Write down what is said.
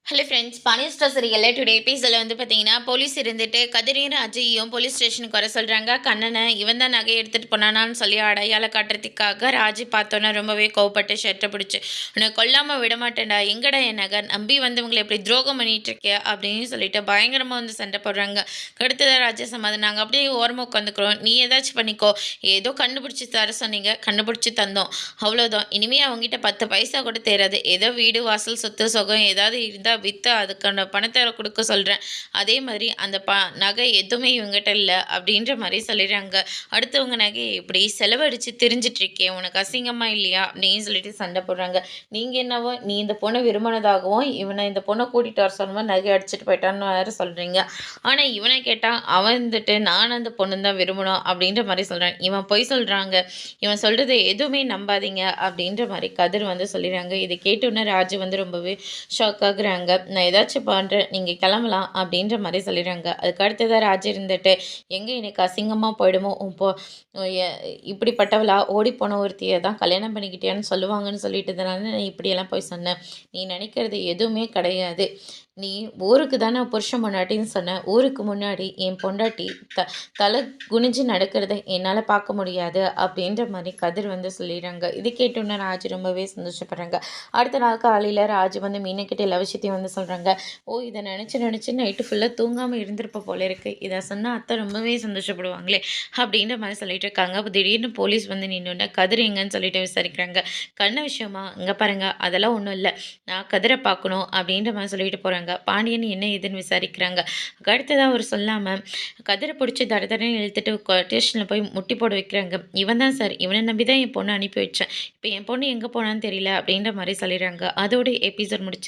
Hello friends, Pandian store சீரியலில் today எபிசோடில் பார்த்தீங்கன்னா, போலீஸ் இருந்துட்டு கதிரையும் அஜய்யும் போலீஸ் ஸ்டேஷனுக்கு வர சொல்கிறாங்க. கண்ணனை இவன் தான் நகையை எடுத்துகிட்டு போனானான்னு சொல்லி அடையாளம் காட்டுறதுக்காக ராஜி பார்த்தோன்னா ரொம்பவே கோவப்பட்டு ஷர்ட்டை பிடிச்சி, உன்னை கொல்லாமல் விட மாட்டேன்டா, எங்கடா என் நகை நம்பி உங்களை எப்படி துரோகம் பண்ணிட்டு இருக்கியா அப்படின்னு சொல்லிட்டு பயங்கரமாக சண்டை போடுறாங்க. அடுத்ததான் ராஜா சமாதானம், நாங்கள் அப்படியே ஓரமாக உட்காந்துக்கிறோம், நீ ஏதாச்சும் பண்ணிக்கோ, ஏதோ கண்டுபிடிச்சி தர சொன்னீங்க, கண்டுபிடிச்சி தந்தோம், அவ்வளோதான். இனிமேல் அவங்ககிட்ட 10 பைசா கூட தேராது. ஏதோ வீடு வாசல் சொத்து சுகம் ஏதாவது இருந்தால் விற்று அதுக்கான பணத்தை கொடுக்க சொல்கிறேன். அதே மாதிரி அந்த நகை எதுவுமே இவங்ககிட்ட இல்லை அப்படின்ற மாதிரி சொல்லிடுறாங்க. அடுத்தவங்க நகையை இப்படி செலவழித்து திரிஞ்சிட்ருக்கேன், உனக்கு அசிங்கமாக இல்லையா அப்படின்னு சொல்லிட்டு சண்டை போடுறாங்க. நீங்கள் என்னவோ நீ இந்த பொண்ணை விரும்பினதாகவும் இவனை இந்த பொண்ணை கூட்டிகிட்டு வர சொன்ன நகை அடிச்சுட்டு போயிட்டான்னு வேறு சொல்கிறீங்க. ஆனால் இவனை கேட்டால் அவன் வந்துட்டு நான் அந்த பொண்ணு தான் விரும்பணும் அப்படின்ற மாதிரி சொல்கிறான். இவன் பொய் சொல்கிறாங்க, இவன் சொல்கிறத எதுவுமே நம்பாதீங்க அப்படின்ற மாதிரி கதிர் சொல்லிடுறாங்க. இதை கேட்டோன்னே ராஜு ரொம்பவே ஷாக் ஆகுறாங்க. நான் ஏதாச்சும் பண்ணுறேன், நீங்கள் கிளம்பலாம் அப்படின்ற மாதிரி சொல்லிடுறாங்க. அதுக்கு அடுத்ததாக ராஜு இருந்துட்டு, எங்கே எனக்கு அசிங்கமாக போயிடுமோ, இப்போ இப்படிப்பட்டவளா ஓடிப்போன ஒருத்தியை தான் கல்யாணம் பண்ணிக்கிட்டியான்னு சொல்லுவாங்கன்னு சொல்லிட்டதுனால நான் இப்படியெல்லாம் போய் சொன்னேன். நீ நினைக்கிறது எதுவுமே கிடையாது. நீ ஊருக்கு தானே புருஷன் பொண்டாட்டின்னு சொன்ன, ஊருக்கு முன்னாடி என் பொண்டாட்டி தலை குனிஞ்சு நடக்கிறத என்னால் பார்க்க முடியாது அப்படின்ற மாதிரி கதிர் சொல்லிடுறாங்க. இது கேட்டோன்னே ராஜு ரொம்பவே சந்தோஷப்படுறாங்க. அடுத்த நாள் காலையில் ராஜு மீனக்கிட்ட எல்லா விஷயத்தையும் சொல்கிறாங்க. ஓ, இதை நினச்சி நைட்டு ஃபுல்லாக தூங்காமல் இருந்திருப்ப போல இருக்குது, இதை சொன்னால் அத்தை ரொம்பவே சந்தோஷப்படுவாங்களே அப்படின்ற மாதிரி சொல்லிட்டு இருக்காங்க. அப்போ திடீர்னு போலீஸ் நின்றுன்னா கதிர் எங்கன்னு சொல்லிட்டு விசாரிக்கிறாங்க. கண்ண விஷயமா, இங்கே பாருங்கள், அதெல்லாம் ஒன்றும் இல்லை, நான் கதிரை பார்க்கணும் அப்படின்ற மாதிரி சொல்லிட்டு போகிறாங்க. பாண்டியன் என்ன ஏதுன்னு விசாரிக்கிறாங்க. அடுத்ததாக அவர் சொல்லாமல் கதிரை பிடிச்சி தடன்னு இழுத்துட்டு ஸ்டேஷனில் போய் முட்டி போட வைக்கிறாங்க. இவன் தான் சார், இவனை நம்பி தான் என் பொண்ணை அனுப்பி வச்சேன், இப்போ என் பொண்ணு எங்கே போனான்னு தெரியல அப்படின்ற மாதிரி சொல்லிடுறாங்க. அதோட எபிசோட் முடிச்சு